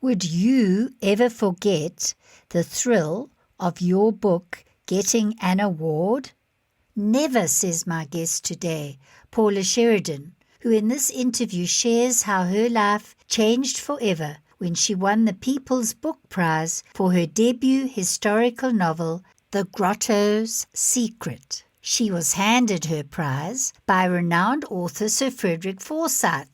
Would you ever forget the thrill of your book getting an award? Never, says my guest today, Paula Sheridan, who in this interview shares how her life changed forever when she won the People's Book Prize for her debut historical novel, The Grotto's Secret. She was handed her prize by renowned author Sir Frederick Forsyth,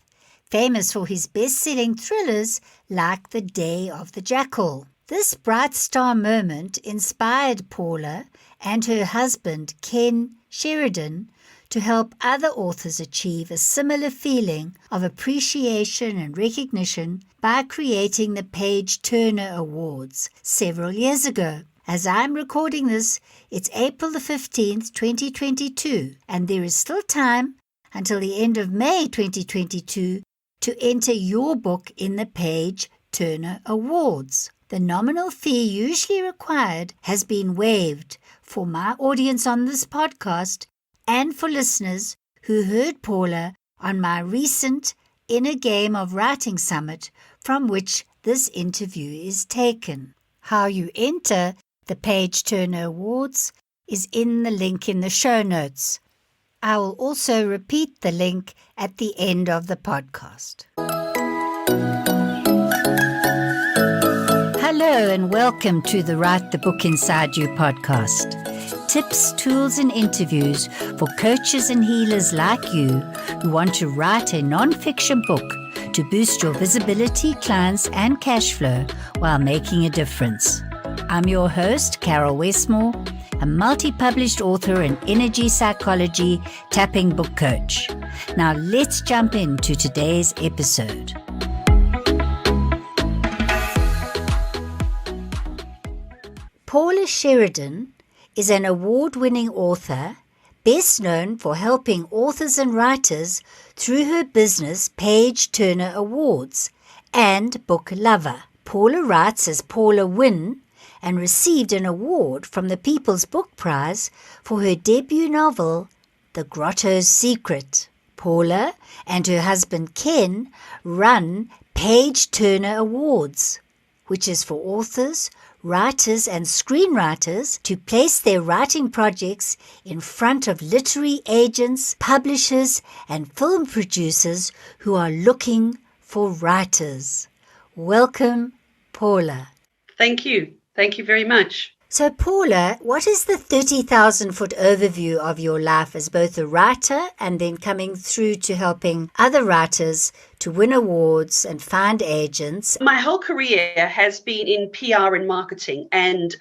famous for his best-selling thrillers like The Day of the Jackal. This bright star moment inspired Paula and her husband Ken Sheridan to help other authors achieve a similar feeling of appreciation and recognition by creating the Page Turner Awards several years ago. As I'm recording this, it's April the 15th, 2022, and there is still time until the end of May 2022 to enter your book in the Page Turner Awards. The nominal fee usually required has been waived for my audience on this podcast and for listeners who heard Paula on my recent Inner Game of Writing Summit, from which this interview is taken. How you enter the Page Turner Awards is in the link in the show notes. I will also repeat the link at the end of the podcast. Hello and welcome to the Write the Book Inside You podcast. Tips, tools and interviews for coaches and healers like you who want to write a nonfiction book to boost your visibility, clients and cash flow while making a difference. I'm your host, Carol Westmore, a multi-published author and energy psychology tapping book coach. Now let's jump into today's episode. Paula Sheridan is an award-winning author, best known for helping authors and writers through her business Page Turner Awards and Book Lover. Paula writes as Paula Wynne and received an award from the People's Book Prize for her debut novel, The Grotto's Secret. Paula and her husband Ken run Page Turner Awards, which is for authors, writers and screenwriters to place their writing projects in front of literary agents, publishers, and film producers who are looking for writers. Welcome, Paula. Thank you. Thank you very much. So, Paula, what is the 30,000-foot overview of your life as both a writer and then coming through to helping other writers to win awards and find agents? My whole career has been in PR and marketing. And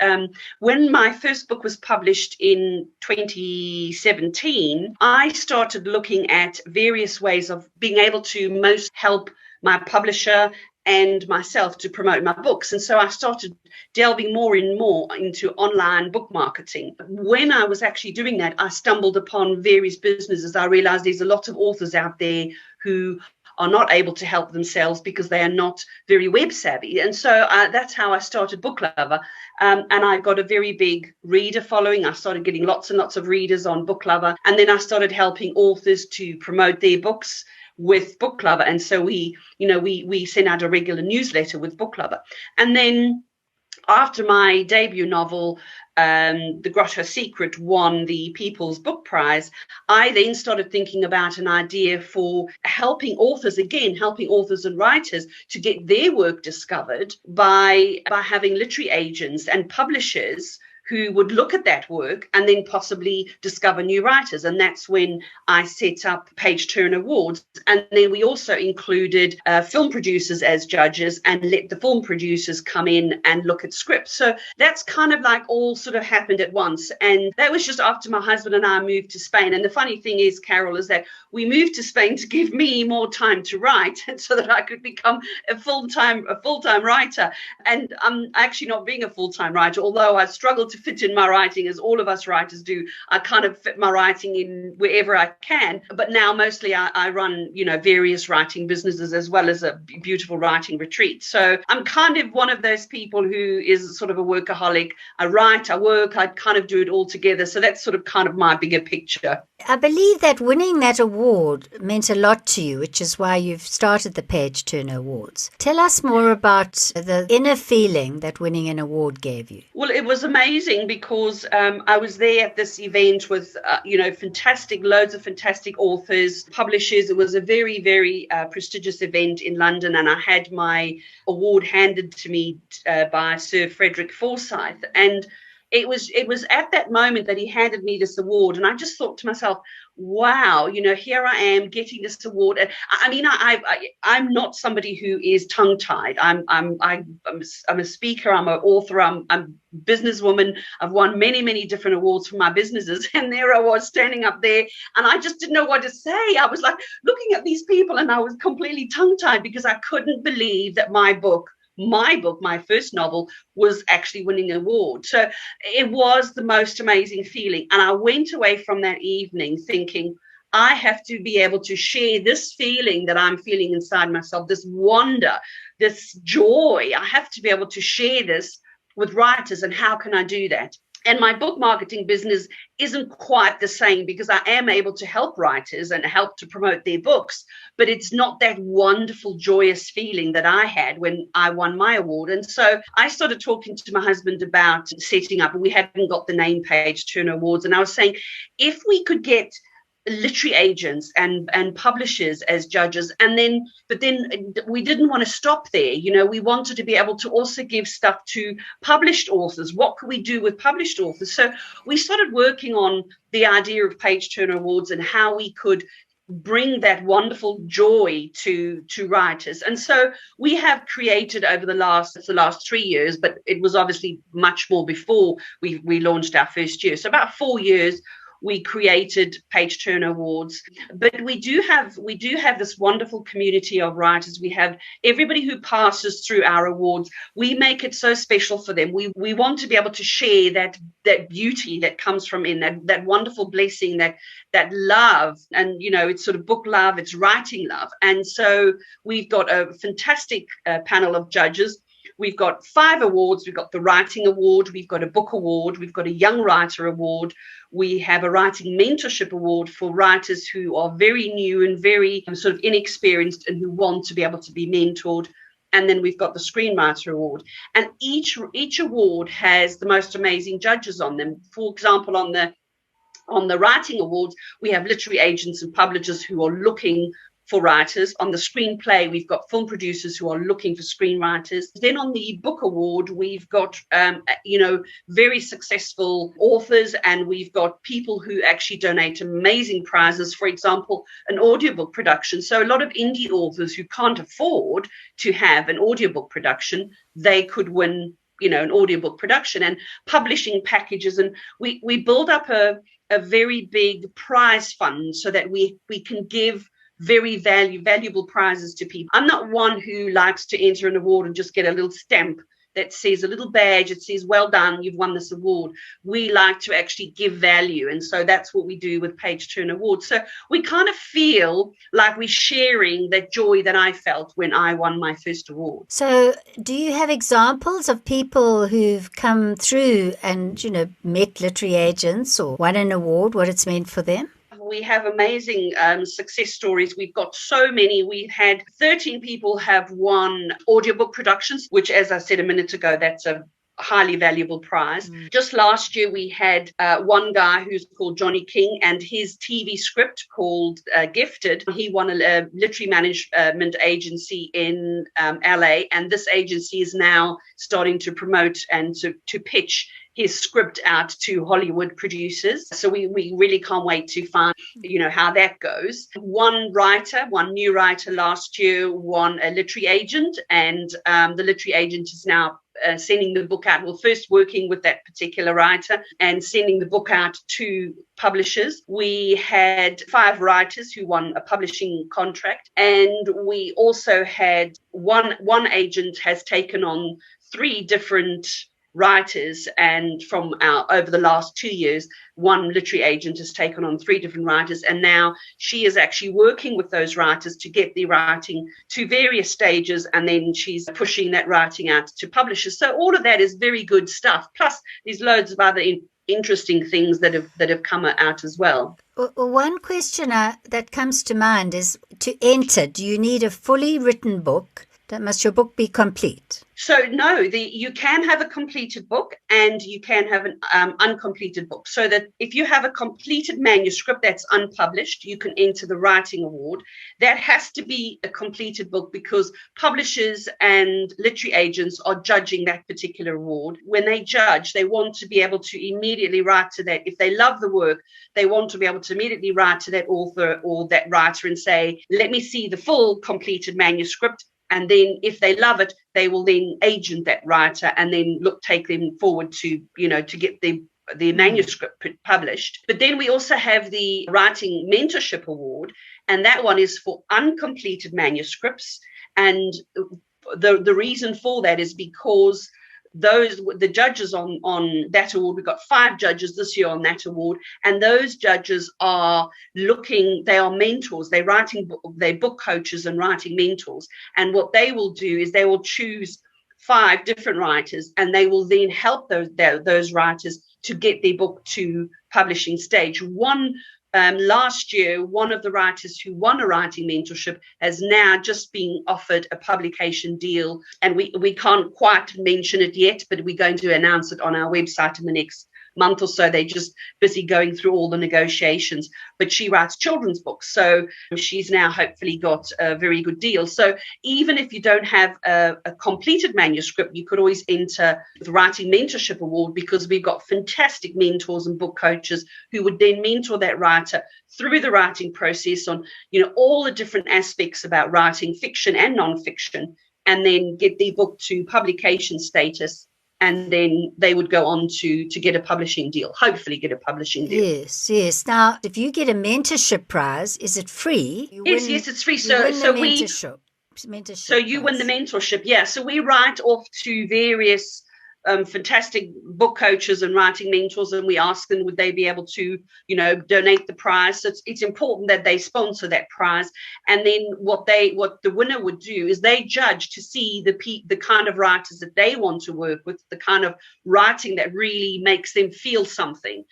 when my first book was published in 2017, I started looking at various ways of being able to most help my publisher and myself to promote my books. And so I started delving more and more into online book marketing. When I was actually doing that, I stumbled upon various businesses. I realized there's a lot of authors out there who are not able to help themselves because they are not very web savvy. And so that's how I started Book Lover. And I got a very big reader following. I started getting lots and lots of readers on Book Lover. And then I started helping authors to promote their books with Book Lover. And so we sent out a regular newsletter with Book Lover. And then after my debut novel, The Grotto Secret, won the People's Book Prize, I then started thinking about an idea for helping authors and writers to get their work discovered by having literary agents and publishers who would look at that work and then possibly discover new writers. And that's when I set up Page Turner Awards. And then we also included film producers as judges and let the film producers come in and look at scripts. So that's kind of like all sort of happened at once. And that was just after my husband and I moved to Spain. And the funny thing is, Carol, is that we moved to Spain to give me more time to write so that I could become a full-time writer. And I'm actually not being a full-time writer, although I struggle to fit in my writing, as all of us writers do. I kind of fit my writing in wherever I can. But now mostly I run, various writing businesses as well as a beautiful writing retreat. So I'm kind of one of those people who is sort of a workaholic. I write, I work, I kind of do it all together. So that's sort of kind of my bigger picture. I believe that winning that award meant a lot to you, which is why you've started the Page Turner Awards. Tell us more about the inner feeling that winning an award gave you. Well, it was amazing because I was there at this event with, loads of fantastic authors, publishers. It was a very, very prestigious event in London, and I had my award handed to me by Sir Frederick Forsyth. And it was at that moment that he handed me this award, and I just thought to myself, wow, here I am getting this award. And I mean, I'm not somebody who is tongue-tied. I'm a speaker, I'm an author, I'm a businesswoman. I've won many, many different awards for my businesses, and there I was standing up there, and I just didn't know what to say. I was like looking at these people, and I was completely tongue-tied because I couldn't believe that my book, my first novel, was actually winning an award. So it was the most amazing feeling. And I went away from that evening thinking, I have to be able to share this feeling that I'm feeling inside myself, this wonder, this joy. I have to be able to share this with writers. And how can I do that? And my book marketing business isn't quite the same because I am able to help writers and help to promote their books, but it's not that wonderful, joyous feeling that I had when I won my award. And so I started talking to my husband about setting up, and we hadn't got the name Page Turner Awards. And I was saying, if we could get literary agents and publishers as judges, but then we didn't want to stop there. We wanted to be able to also give stuff to published authors. What could we do with published authors? So we started working on the idea of Page Turner Awards and how we could bring that wonderful joy to writers. And so we have created over the last 3 years, but it was obviously much more before we launched our first year. So about 4 years, we created Page Turner Awards. But we do have this wonderful community of writers. We have everybody who passes through our awards. We make it so special for them. We want to be able to share that beauty that comes from that wonderful blessing, that love. And, it's sort of book love, it's writing love. And so we've got a fantastic panel of judges. We've got 5 awards. We've got the Writing Award. We've got a Book Award. We've got a Young Writer Award. We have a Writing Mentorship Award for writers who are very new and very sort of inexperienced and who want to be able to be mentored. And then we've got the Screenwriter Award. And each award has the most amazing judges on them. For example, on the Writing Awards, we have literary agents and publishers who are looking for writers. On the screenplay, we've got film producers who are looking for screenwriters. Then on the Book Award, we've got, very successful authors, and we've got people who actually donate amazing prizes. For example, an audiobook production. So a lot of indie authors who can't afford to have an audiobook production, they could win, an audiobook production, and publishing packages. And we build up a very big prize fund so that we can give very valuable prizes to people. I'm not one who likes to enter an award and just get a little stamp that says, a little badge, it says, well done, you've won this award. We like to actually give value. And so that's what we do with Page Turner Awards. So we kind of feel like we're sharing that joy that I felt when I won my first award. So do you have examples of people who've come through and, met literary agents or won an award, what it's meant for them? We have amazing success stories. We've got so many. We've had 13 people have won audiobook productions, which, as I said a minute ago, that's a highly valuable prize. Just last year, we had one guy who's called Johnny King, and his TV script called Gifted. He won a literary management agency in LA, and this agency is now starting to promote and to pitch his script out to Hollywood producers. So we really can't wait to find, how that goes. One new writer last year won a literary agent, and the literary agent is now sending the book out. Well, first working with that particular writer and sending the book out to publishers. We had 5 writers who won a publishing contract, and we also had one agent has taken on 3 different writers, and from over the last 2 years, one literary agent has taken on 3 different writers, and now she is actually working with those writers to get the writing to various stages, and then she's pushing that writing out to publishers. So all of that is very good stuff. Plus, there's loads of other interesting things that have come out as well. One question that comes to mind is, to enter, do you need a fully written book? Must your book be complete? So no, you can have a completed book and you can have an uncompleted book. So that if you have a completed manuscript that's unpublished, you can enter the writing award. That has to be a completed book because publishers and literary agents are judging that particular award. When they judge, they want to be able to immediately write to that. If they love the work, they want to be able to immediately write to that author or that writer and say, let me see the full completed manuscript. And then if they love it, they will then agent that writer and then take them forward to get the manuscript published. But then we also have the Writing Mentorship Award, and that one is for uncompleted manuscripts. And the reason for that is because the judges on that award, we've got 5 judges this year on that award, and those judges are they are mentors, they're book coaches and writing mentors, and what they will do is they will choose 5 different writers, and they will then help those writers to get their book to publishing stage. Last year, one of the writers who won a writing mentorship has now just been offered a publication deal, and we can't quite mention it yet, but we're going to announce it on our website in the next month or so. They're just busy going through all the negotiations, but she writes children's books, so she's now hopefully got a very good deal. So even if you don't have a completed manuscript, you could always enter the Writing Mentorship Award, because we've got fantastic mentors and book coaches who would then mentor that writer through the writing process on all the different aspects about writing fiction and nonfiction, and then get the book to publication status. And then they would go on to get a publishing deal, hopefully get a publishing deal. Yes. Now, if you get a mentorship prize, is it free? Yes, it's free. So you win the mentorship. Yeah. So we write off to various fantastic book coaches and writing mentors, and we ask them would they be able to donate the prize. So it's important that they sponsor that prize, and then what the winner would do is they judge to see the kind of writers that they want to work with, the kind of writing that really makes them feel something.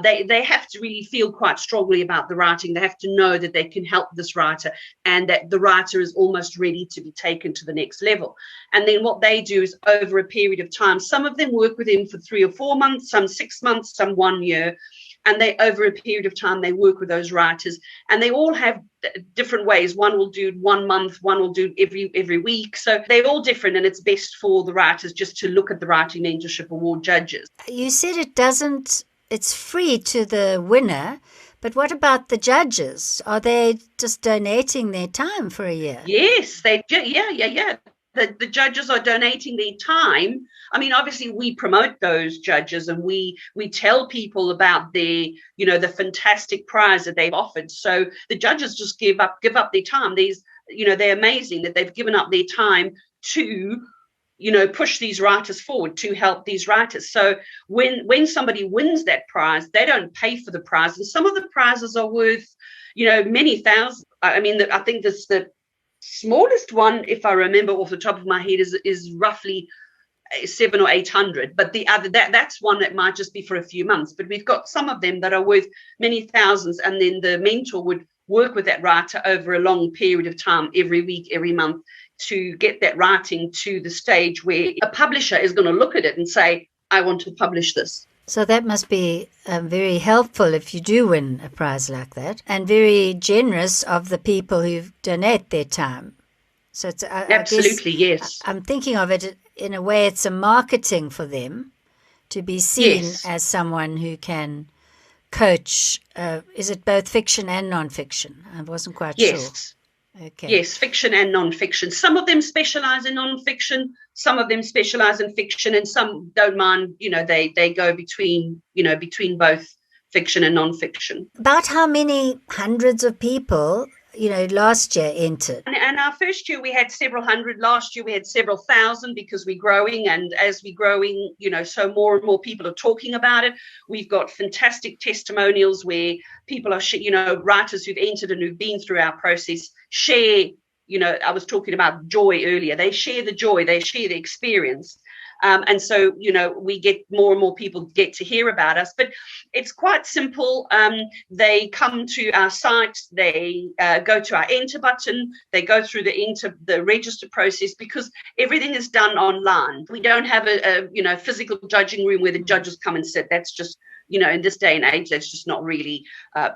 They have to really feel quite strongly about the writing. They have to know that they can help this writer and that the writer is almost ready to be taken to the next level. And then what they do is, over a period of time, some of them work with him for 3 or 4 months, some 6 months, some 1 year. And they, over a period of time, they work with those writers, and they all have different ways. One will do 1 month, one will do every week. So they're all different, and it's best for the writers just to look at the Writing Mentorship Award judges. You said it's free to the winner, but what about the judges? Are they just donating their time for a year? Yes, yeah. The judges are donating their time. I mean, obviously, we promote those judges, and we tell people about the fantastic prize that they've offered. So the judges just give up their time. They're amazing that they've given up their time to push these writers forward, to help these writers. So when somebody wins that prize, they don't pay for the prize, and some of the prizes are worth many thousands. I mean, I think the smallest one, if I remember off the top of my head, is roughly 700 or 800, but the other that's one that might just be for a few months. But we've got some of them that are worth many thousands, and then the mentor would work with that writer over a long period of time, every week, every month, to get that writing to the stage where a publisher is going to look at it and say, I want to publish this. So that must be very helpful if you do win a prize like that, and very generous of the people who donate their time. So it's absolutely, yes. I'm thinking of it in a way, it's a marketing for them to be seen as someone who can coach. Is it both fiction and nonfiction? I wasn't quite sure. Okay. Yes, fiction and nonfiction. Some of them specialize in nonfiction, some of them specialize in fiction, and some don't mind, they go between both fiction and nonfiction. About how many hundreds of people last year entered? And our first year we had several hundred. Last year we had several thousand because we're growing. And as we're growing, so more and more people are talking about it. We've got fantastic testimonials where people are, writers who've entered and who've been through our process share. I was talking about joy earlier. They share the joy, they share the experience. And so, we get more and more people get to hear about us. But it's quite simple. They come to our site, they go to our enter button, they go through the register process, because everything is done online. We don't have a physical judging room where the judges come and sit. That's just, in this day and age, that's just not really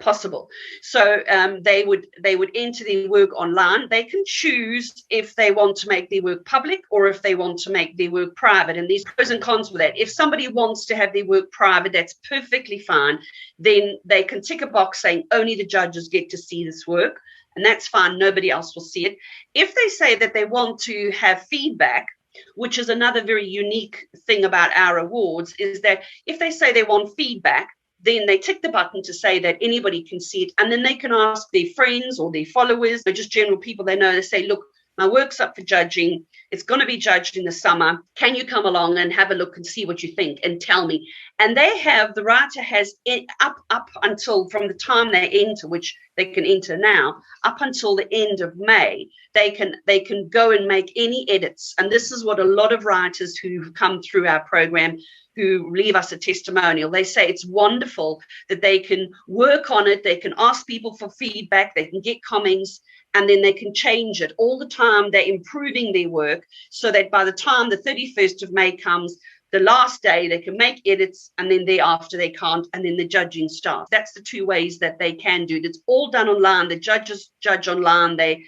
possible. So they would enter their work online. They can choose if they want to make their work public or if they want to make their work private. And there's pros and cons with that. If somebody wants to have their work private, that's perfectly fine. Then they can tick a box saying only the judges get to see this work. And that's fine. Nobody else will see it. If they say that they want to have feedback, which is another very unique thing about our awards, is that if they say they want feedback, then they tick the button to say that anybody can see it. And then they can ask their friends or their followers, or just general people they know. They say, look, my work's up for judging. It's going to be judged in the summer. Can you come along and have a look and see what you think and tell me? And the writer has up until from the time they enter, which they can enter now, up until the end of May, they can go and make any edits. And this is what a lot of writers who've come through our program, who leave us a testimonial, they say it's wonderful that they can work on it. They can ask people for feedback. They can get comments, and then they can change it all the time. They're improving their work so that by the time the 31st of May comes, the last day, they can make edits, and then thereafter they can't, and then the judging starts. That's the two ways that they can do it. It's all done online. The judges judge online. They,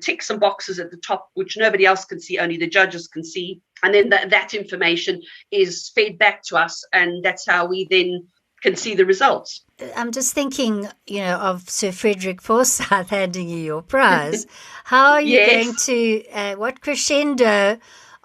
tick some boxes at the top, which nobody else can see, only the judges can see. And then that information is fed back to us, and that's how we then can see the results. I'm just thinking, of Sir Frederick Forsyth handing you your prize. How are you going to, what crescendo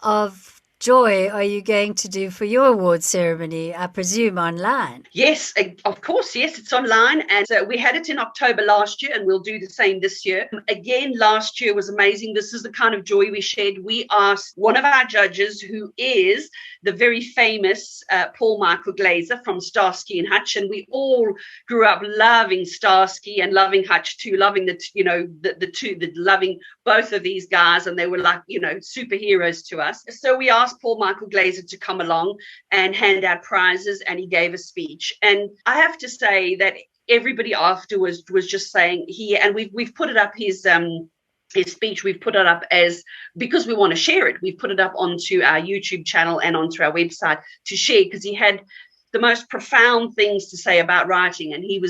of joy are you going to do for your award ceremony, I presume online? Yes, of course. Yes, it's online. And we had it in October last year, and we'll do the same this year. Again, last year was amazing. This is the kind of joy we shared. We asked one of our judges, who is the very famous Paul Michael Glaser from Starsky and Hutch. And we all grew up loving Starsky and loving Hutch too, loving loving both of these guys. And they were like, superheroes to us. So we asked Paul Michael Glaser to come along and hand out prizes, and he gave a speech. And I have to say that everybody afterwards was just saying and we've put it up, his speech, we've put it up as, because we want to share it, we've put it up onto our YouTube channel and onto our website to share, because he had the most profound things to say about writing. And he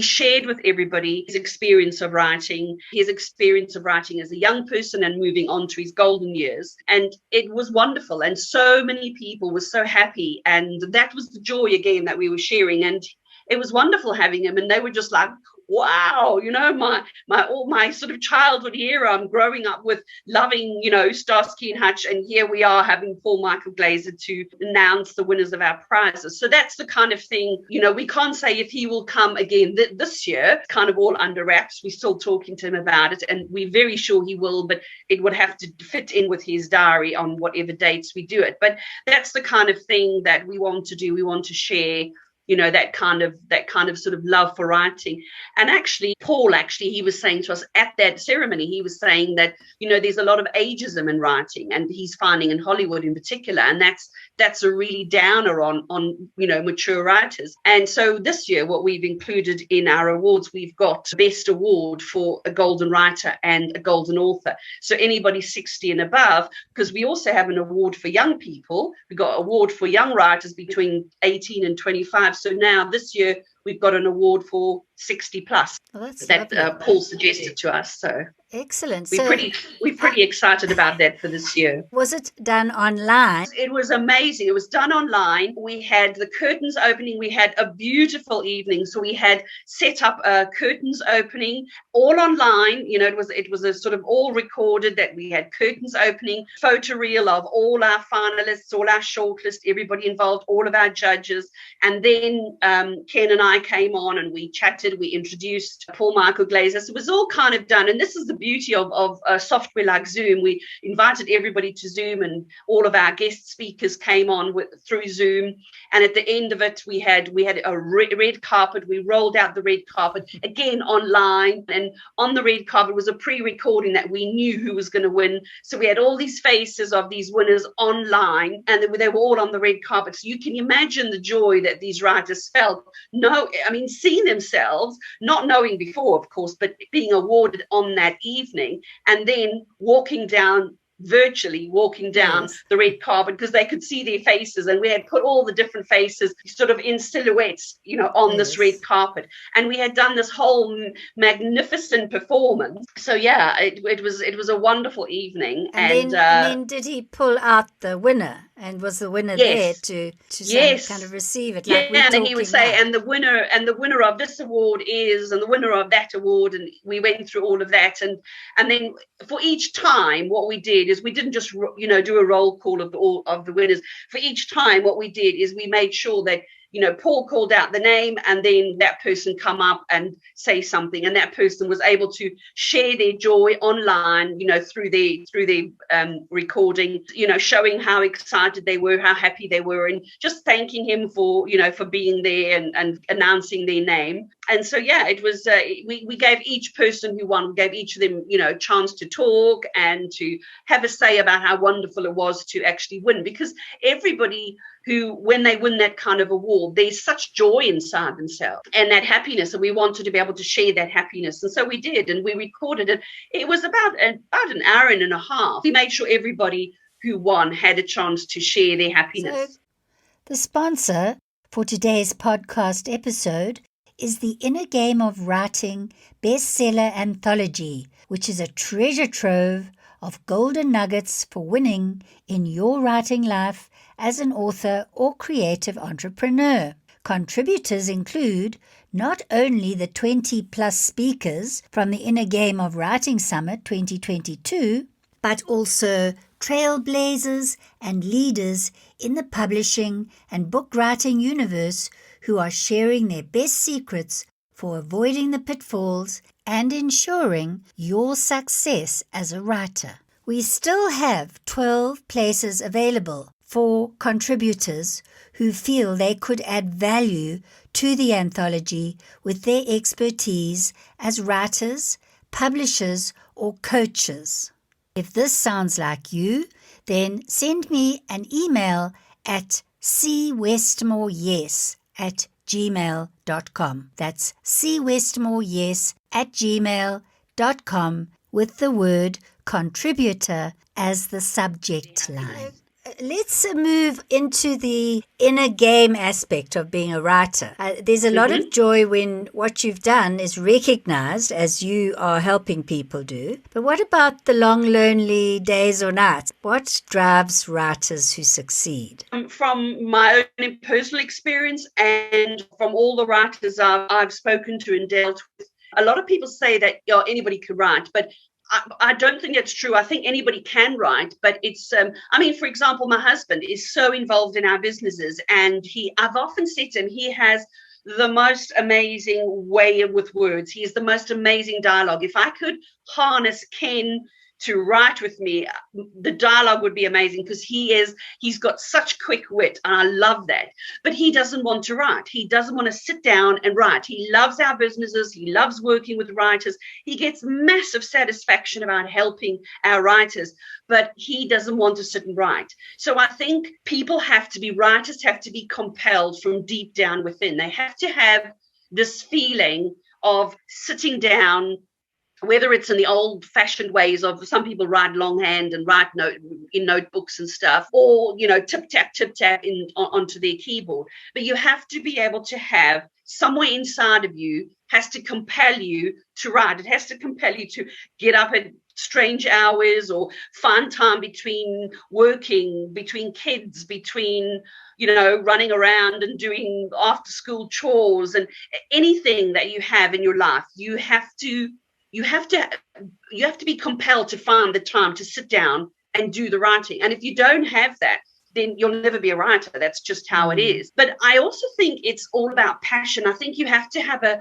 shared with everybody his experience of writing as a young person and moving on to his golden years. And it was wonderful. And so many people were so happy. And that was the joy again that we were sharing. And it was wonderful having him. And they were just like, wow, all my sort of childhood era, I'm growing up with loving, Starsky and Hutch, and here we are having Paul Michael Glaser to announce the winners of our prizes. So that's the kind of thing, we can't say if he will come again this year, kind of all under wraps. We're still talking to him about it, and we're very sure he will, but it would have to fit in with his diary on whatever dates we do it. But that's the kind of thing that we want to do. We want to share that kind of sort of love for writing. And Paul, he was saying to us at that ceremony, he was saying that, there's a lot of ageism in writing, and he's finding in Hollywood in particular, and that's a really downer on mature writers. And so this year, what we've included in our awards, we've got Best Award for a Golden Writer and a Golden Author. So anybody 60 and above, because we also have an award for young people. We've got an award for young writers between 18 and 25. So now this year, we've got an award for 60 plus. Well, that's that Paul suggested to us. So Excellent. We're pretty excited about that for this year. Was it done online? It was amazing. It was done online. We had the curtains opening. We had a beautiful evening. So we had set up a curtains opening all online. You know, it was a sort of all recorded that we had curtains opening, photo reel of all our finalists, all our shortlist, everybody involved, all of our judges. And then Ken and I came on and we chatted. We introduced Paul Michael Glazer. So it was all kind of done. And this is the beauty of software like Zoom. We invited everybody to Zoom, and all of our guest speakers came on through Zoom. And at the end of it, we had a red carpet. We rolled out the red carpet again online, and on the red carpet was a pre-recording that we knew who was going to win. So we had all these faces of these winners online, and they were all on the red carpet. So you can imagine the joy that these writers felt. Seeing themselves, not knowing before, of course, but being awarded on that evening, and then virtually walking down Yes. the red carpet, because they could see their faces, and we had put all the different faces sort of in silhouettes, on this red carpet, and we had done this whole magnificent performance. So yeah, it was a wonderful evening. And then did he pull out the winner? And was the winner there to kind of receive it? Like and he would say, and the winner of this award is, and the winner of that award, and we went through all of that, and then for each time, what we did is we didn't just do a roll call of all of the winners. For each time, what we did is we made sure that Paul called out the name, and then that person come up and say something, and that person was able to share their joy online, through their recording, showing how excited they were, how happy they were, and just thanking him for being there and announcing their name. And so, yeah, it was, we gave each person who won, we gave each of them, a chance to talk and to have a say about how wonderful it was to actually win, because everybody when they win that kind of award, there's such joy inside themselves and that happiness, and we wanted to be able to share that happiness. And so we did, and we recorded it. It was about an hour and a half. We made sure everybody who won had a chance to share their happiness. So, the sponsor for today's podcast episode is the Inner Game of Writing bestseller anthology, which is a treasure trove of golden nuggets for winning in your writing life as an author or creative entrepreneur. Contributors include not only the 20-plus speakers from the Inner Game of Writing Summit 2022, but also trailblazers and leaders in the publishing and book writing universe who are sharing their best secrets for avoiding the pitfalls and ensuring your success as a writer. We still have 12 places available for contributors who feel they could add value to the anthology with their expertise as writers, publishers, or coaches. If this sounds like you, then send me an email at cwestmoreyes@gmail.com. That's cwestmoreyes@gmail.com with the word contributor as the subject line. Let's move into the inner game aspect of being a writer. There's a lot of joy when what you've done is recognized, as you are helping people do. But what about the long, lonely days or nights? What drives writers who succeed? From my own personal experience and from all the writers I've spoken to and dealt with, a lot of people say that anybody can write, but I don't think it's true. I think anybody can write, but it's, for example, my husband is so involved in our businesses, and I've often said to him, he has the most amazing way with words. He has the most amazing dialogue. If I could harness Ken to write with me, the dialogue would be amazing, because he's got such quick wit, and I love that. But he doesn't want to write. He doesn't want to sit down and write. He loves our businesses. He loves working with writers. He gets massive satisfaction about helping our writers, but he doesn't want to sit and write. So I think writers have to be compelled from deep down within. They have to have this feeling of sitting down, whether it's in the old-fashioned ways of some people write longhand and write in notebooks and stuff, or tip tap onto their keyboard. But you have to be able to have somewhere inside of you has to compel you to write. It has to compel you to get up at strange hours or find time between working, between kids, between, running around and doing after school chores and anything that you have in your life. You have to be compelled to find the time to sit down and do the writing. And if you don't have that, then you'll never be a writer. That's just how it is. But I also think it's all about passion. I think you have to have a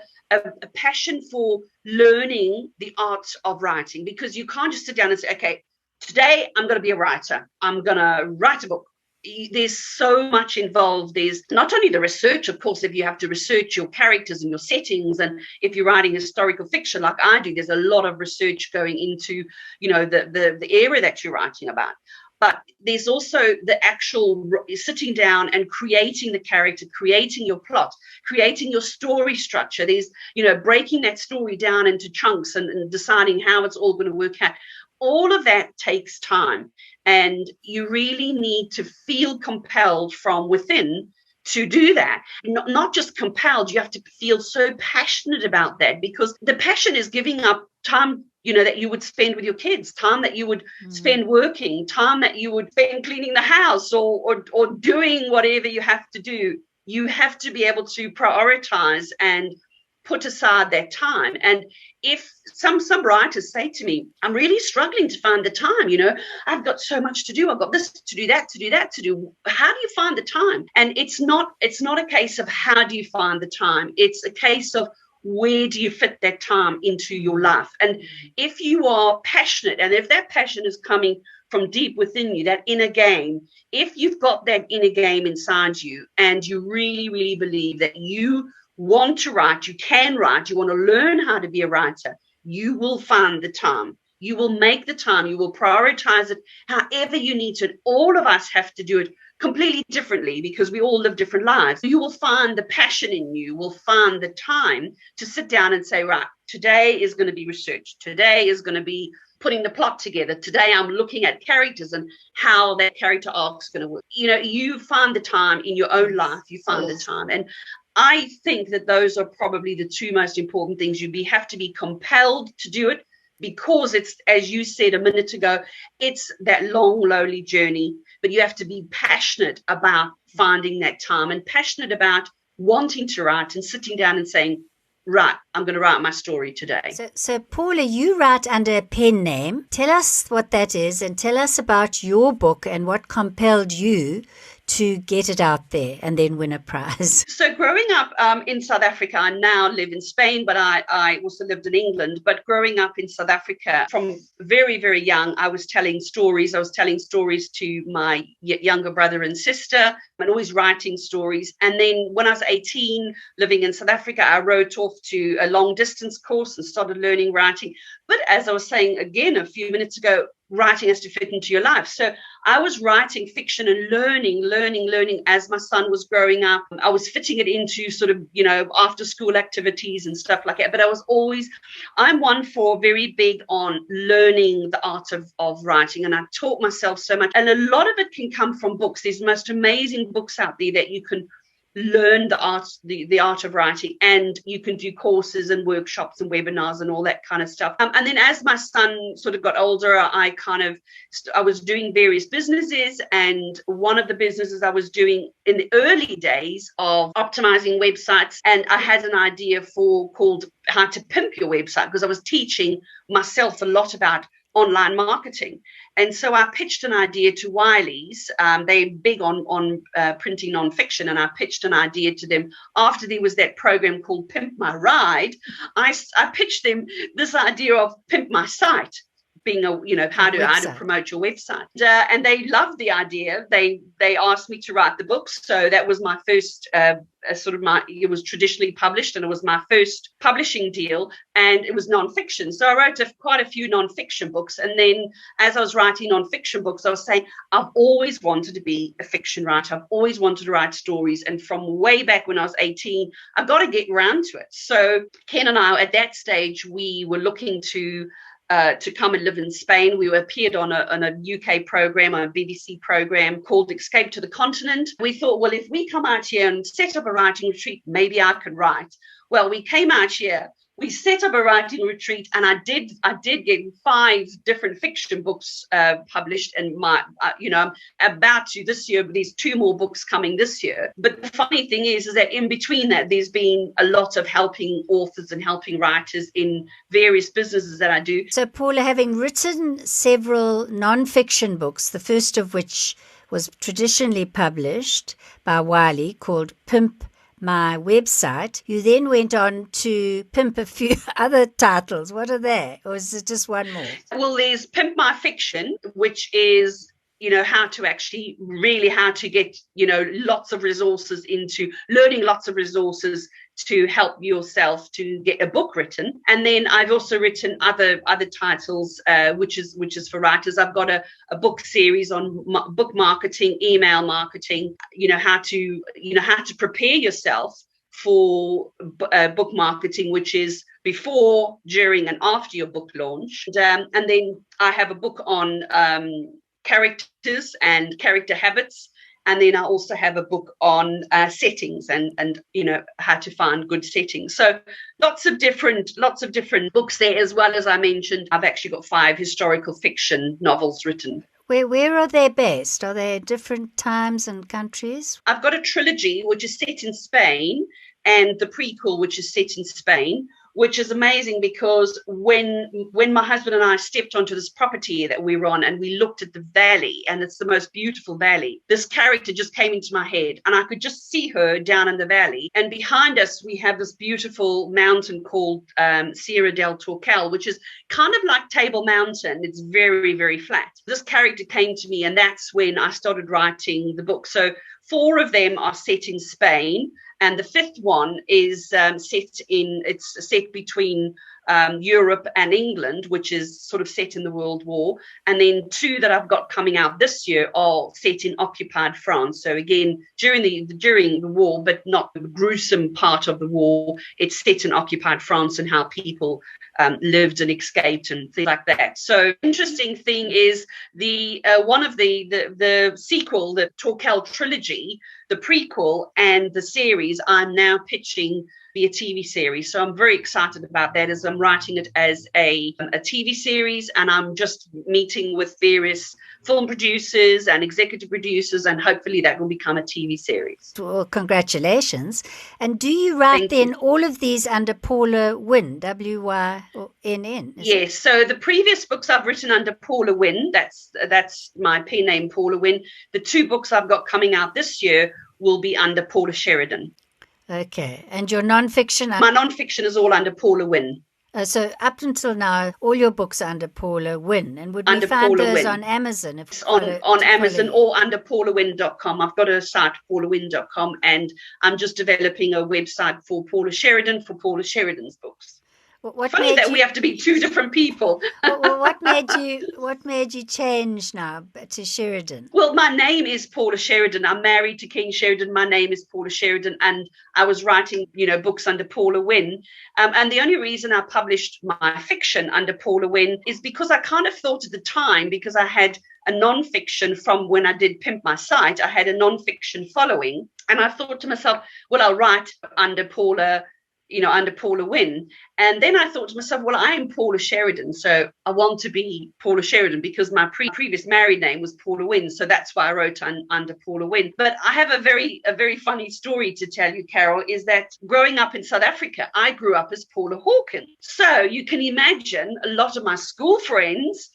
passion for learning the art of writing, because you can't just sit down and say, okay, today I'm going to be a writer. I'm going to write a book. There's so much involved. There's not only the research, of course, if you have to research your characters and your settings, and if you're writing historical fiction like I do, there's a lot of research going into, the area that you're writing about. But there's also the actual sitting down and creating the character, creating your plot, creating your story structure. There's, breaking that story down into chunks and deciding how it's all going to work out. All of that takes time. And you really need to feel compelled from within to do that. Not just compelled, you have to feel so passionate about that, because the passion is giving up time, that you would spend with your kids, time that you would spend working, time that you would spend cleaning the house or doing whatever you have to do. You have to be able to prioritize and put aside that time. And if some writers say to me, I'm really struggling to find the time, I've got so much to do. I've got this to do, that to do, that to do. How do you find the time? And it's not a case of how do you find the time. It's a case of where do you fit that time into your life? And if you are passionate, and if that passion is coming from deep within you, that inner game, if you've got that inner game inside you and you really, really believe that you want to write, you can write, you want to learn how to be a writer, you will find the time. You will make the time. You will prioritize it however you need to. And all of us have to do it completely differently because we all live different lives. You will find the passion in you, will find the time to sit down and say, right, today is going to be research. Today is going to be putting the plot together. Today I'm looking at characters and how that character arc is going to work. You find the time in your own life. You find the time. And I think that those are probably the two most important things. You have to be compelled to do it, because it's, as you said a minute ago, it's that long, lonely journey. But you have to be passionate about finding that time and passionate about wanting to write and sitting down and saying, right, I'm going to write my story today. So Paula, you write under a pen name. Tell us what that is and tell us about your book and what compelled you to get it out there and then win a prize. So growing up in South Africa, I now live in Spain, but I also lived in England. But growing up in South Africa, from very, very young, I was telling stories. I was telling stories to my younger brother and sister and always writing stories. And then when I was 18, living in South Africa, I wrote off to a long distance course and started learning writing. But as I was saying again a few minutes ago, writing has to fit into your life. So I was writing fiction and learning as my son was growing up. I was fitting it into sort of, after school activities and stuff like that. But I'm one for very big on learning the art of writing. And I taught myself so much. And a lot of it can come from books. There's the most amazing books out there that you can learn the art of writing, and you can do courses and workshops and webinars and all that kind of stuff. And then as my son sort of got older, I was doing various businesses, and one of the businesses I was doing in the early days of optimizing websites, and I had an idea called how to pimp your website, because I was teaching myself a lot about online marketing. And so I pitched an idea to Wiley's. They're big on printing nonfiction. And I pitched an idea to them after there was that program called Pimp My Ride. I pitched them this idea of Pimp My Site, being how to promote your website. And they loved the idea. They asked me to write the books. So that was my first it was traditionally published, and it was my first publishing deal, and it was nonfiction. So I wrote quite a few nonfiction books. And then as I was writing nonfiction books, I was saying, I've always wanted to be a fiction writer. I've always wanted to write stories. And from way back when I was 18, I've got to get around to it. So Ken and I, at that stage, we were looking to to come and live in Spain. We appeared on a UK program, a BBC program called Escape to the Continent. We thought, well, if we come out here and set up a writing retreat, maybe I could write. Well, we came out here, we set up a writing retreat, and I did get 5 different fiction books published. And I'm about to this year, but there's 2 more books coming this year. But the funny thing is that in between that, there's been a lot of helping authors and helping writers in various businesses that I do. So, Paula, having written several non-fiction books, the first of which was traditionally published by Wiley, called Pimp My Website, you then went on to pimp a few other titles. What are they? Or is it just one more? Well, there's Pimp My Fiction, which is, how to get, lots of resources into learning, lots of resources to help yourself to get a book written. And then I've also written other titles, which is for writers. I've got a book series on book marketing, email marketing, how to prepare yourself for book marketing, which is before, during, and after your book launch. And then I have a book on characters and character habits. And then I also have a book on settings and how to find good settings. So lots of different books there, as well as I mentioned, I've actually got 5 historical fiction novels written. Where are they based? Are they different times and countries? I've got a trilogy which is set in Spain, and the prequel which is set in Spain, which is amazing because when my husband and I stepped onto this property that we were on and we looked at the valley, and it's the most beautiful valley, this character just came into my head and I could just see her down in the valley. And behind us, we have this beautiful mountain called Sierra del Torcal, which is kind of like Table Mountain. It's very, very flat. This character came to me, and that's when I started writing the book. So 4 of them are set in Spain. And the 5th one is set between Europe and England, which is sort of set in the World War. And then 2 that I've got coming out this year are set in occupied France. So again, during the war, but not the gruesome part of the war. It's set in occupied France and how people lived and escaped and things like that. So interesting thing is the one of the sequel, the Torquel trilogy, the prequel and the series, I'm now pitching be a TV series. So I'm very excited about that, as I'm writing it as a TV series, and I'm just meeting with various film producers and executive producers, and hopefully that will become a TV series. Well, congratulations. And do you write all of these under Paula Wynn, W-Y-N-N? Yes. So the previous books I've written under Paula Wynn. That's my pen name, Paula Wynn. The 2 books I've got coming out this year will be under Paula Sheridan. Okay. And your nonfiction? My nonfiction is all under Paula Wynn. So up until now, all your books are under Paula Wynn. And would we find those on Amazon? On Amazon or under paulawynn.com. I've got a site, paulawynn.com, and I'm just developing a website for Paula Sheridan, for Paula Sheridan's books. Funny that we have to be 2 different people. What made you change now to Sheridan? Well, my name is Paula Sheridan. I'm married to Ken Sheridan. My name is Paula Sheridan, and I was writing, books under Paula Wynn. And the only reason I published my fiction under Paula Wynn is because I kind of thought at the time, because I had a nonfiction from when I did Pimp My Site, I had a nonfiction following, and I thought to myself, well, I'll write under Paula Wynn. And then I thought to myself, well, I am Paula Sheridan, so I want to be Paula Sheridan because my previous married name was Paula Wynn, so that's why I wrote under Paula Wynn. But I have a very funny story to tell you, Carol, is that growing up in South Africa, I grew up as Paula Hawkins. So you can imagine a lot of my school friends,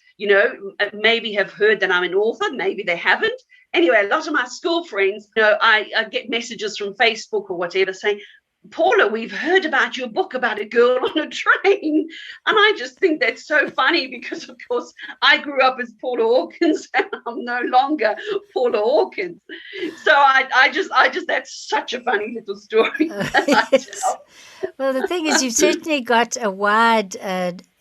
maybe have heard that I'm an author, maybe they haven't. Anyway, a lot of my school friends, I get messages from Facebook or whatever saying, Paula, we've heard about your book about a girl on a train. And I just think that's so funny because, of course, I grew up as Paula Hawkins and I'm no longer Paula Hawkins. So I just that's such a funny little story. Yes. Well, the thing is, you've certainly got a wide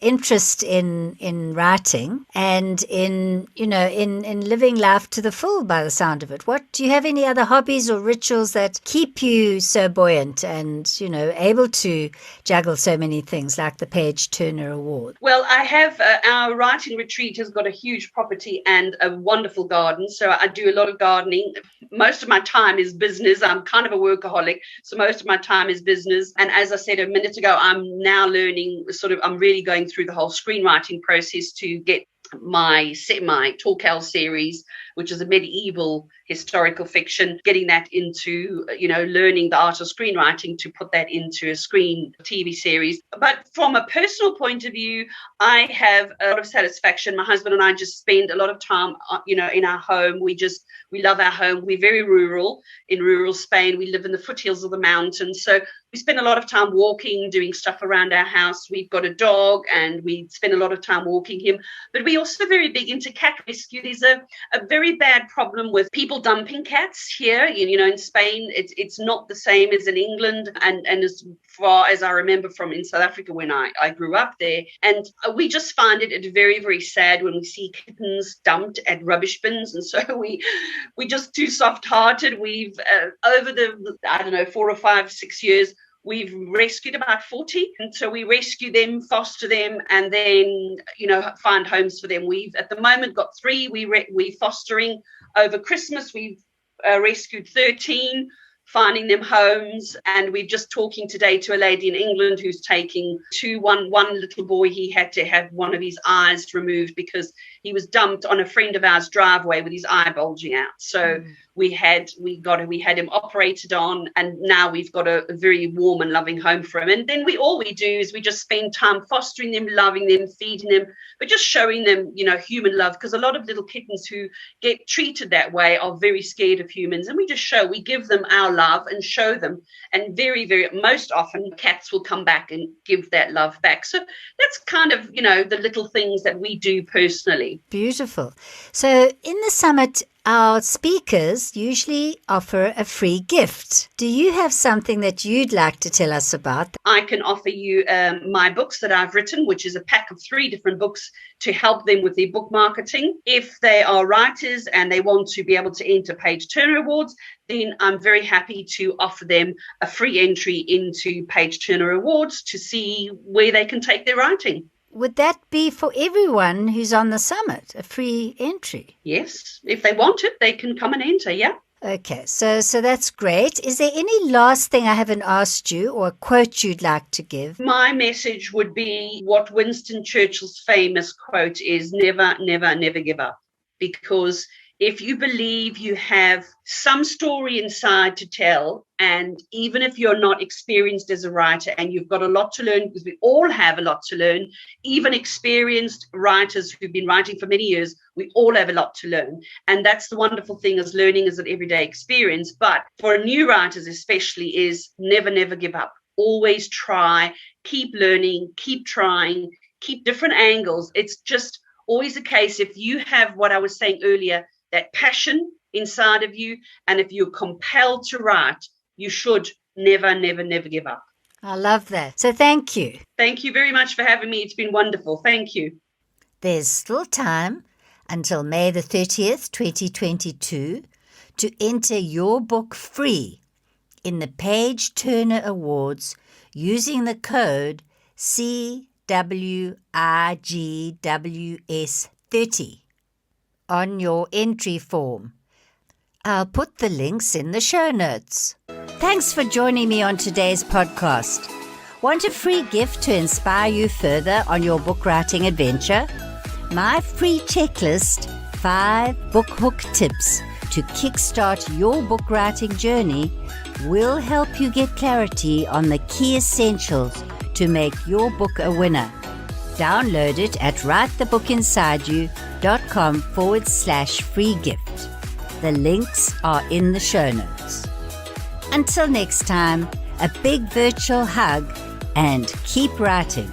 interest in writing and in living life to the full by the sound of it. Do you have any other hobbies or rituals that keep you so buoyant and, able to juggle so many things like the Page Turner Award? Well, I have our writing retreat has got a huge property and a wonderful garden. So I do a lot of gardening. Most of my time is business. I'm kind of a workaholic. So most of my time is business. And as I said a minute ago, I'm now learning I'm really going through the whole screenwriting process to get my Jackal series, which is a medieval historical fiction, getting that into, learning the art of screenwriting to put that into a screen TV series. But from a personal point of view, I have a lot of satisfaction. My husband and I just spend a lot of time, in our home. We love our home. We're very rural, in rural Spain. We live in the foothills of the mountains. So we spend a lot of time walking, doing stuff around our house. We've got a dog and we spend a lot of time walking him. But we're also very big into cat rescue. There's a very bad problem with people dumping cats here. In Spain, it's not the same as in England. And as far as I remember from in South Africa when I grew up there. And we just find it very, very sad when we see kittens dumped at rubbish bins. And so we're just too soft-hearted. We've, over the, 4 or 5, 6 years, we've rescued about 40. And so we rescue them, foster them, and then, find homes for them. We've, at the moment, got 3. We're fostering. Over Christmas, we've rescued 13, finding them homes. And we're just talking today to a lady in England who's taking one little boy. He had to have one of his eyes removed because he was dumped on a friend of ours' driveway with his eye bulging out. So we had him operated on, and now we've got a very warm and loving home for him. And then all we do is we just spend time fostering them, loving them, feeding them, but just showing them, human love, because a lot of little kittens who get treated that way are very scared of humans. And we give them our love and show them. And very, very, most often cats will come back and give that love back. So that's kind of, the little things that we do personally. Beautiful. So in the summit, our speakers usually offer a free gift. Do you have something that you'd like to tell us about? I can offer you my books that I've written, which is a pack of 3 different books to help them with their book marketing. If they are writers and they want to be able to enter Page Turner Awards, then I'm very happy to offer them a free entry into Page Turner Awards to see where they can take their writing. Would that be for everyone who's on the summit, a free entry? Yes. If they want it, they can come and enter, yeah. Okay, so that's great. Is there any last thing I haven't asked you or a quote you'd like to give? My message would be what Winston Churchill's famous quote is, never, never, never give up. Because if you believe you have some story inside to tell, and even if you're not experienced as a writer and you've got a lot to learn, because we all have a lot to learn, even experienced writers who've been writing for many years, we all have a lot to learn. And that's the wonderful thing, is learning is an everyday experience. But for new writers especially, is never, never give up. Always try, keep learning, keep trying, keep different angles. It's just always a case, if you have what I was saying earlier, that passion inside of you, and if you're compelled to write, you should never, never, never give up. I love that. So thank you. Thank you very much for having me. It's been wonderful. Thank you. There's still time until May the 30th, 2022, to enter your book free in the Page Turner Awards using the code CWIGWS30 on your entry form. I'll put the links in the show notes. Thanks for joining me on today's podcast. Want a free gift to inspire you further on your book writing adventure? My free checklist, 5 book hook tips to kickstart your book writing journey, will help you get clarity on the key essentials to make your book a winner. Download it at writethebookinsideyou.com/free gift. The links are in the show notes. Until next time, a big virtual hug and keep writing.